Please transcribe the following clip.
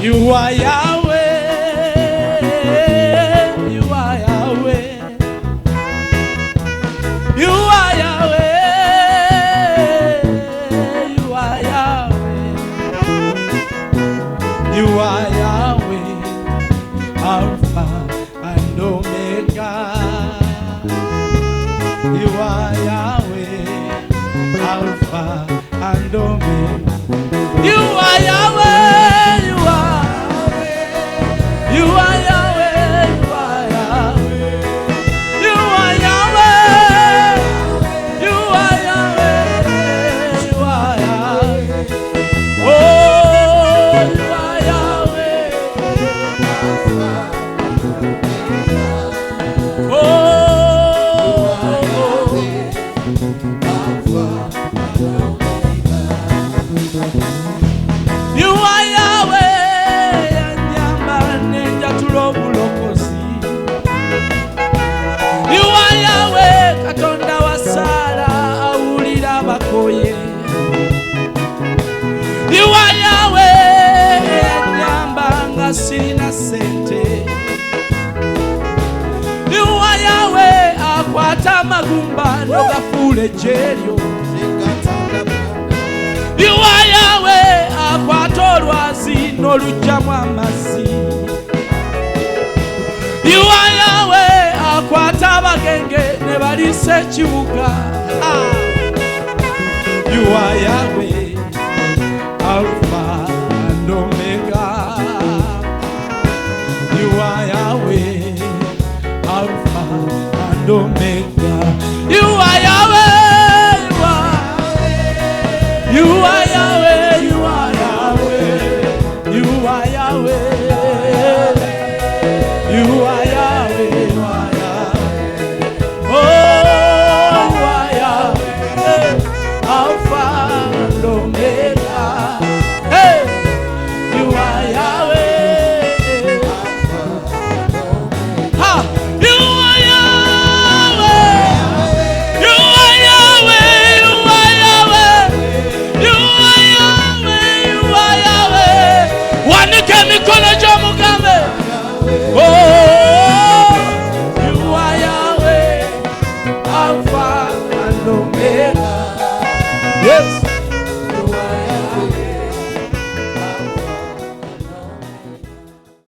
You are Yahweh. You are Yahweh. You are Yahweh. You are Yahweh. You are Yahweh. Alpha and Omega. You are Yahweh. Alpha and Omega. You are Yahweh. You are Yahweh, you are Yahweh, you are Yahweh, you are Yahweh, you are Yahweh, oh, you are Yahweh, oh, you are Yahweh. You are Yahweh, Katonda wa Sara awulira bakoye. You are Yahweh, nyamba nga sirina sente. You are Yahweh, akwata amagumba n'ogafuula ejjeryo. You are Yahweh, akwata olwazi n'oluggyamu amazzi. You are Yahweh, akwata abagenge ne balisa ekibuga. You are Yahweh.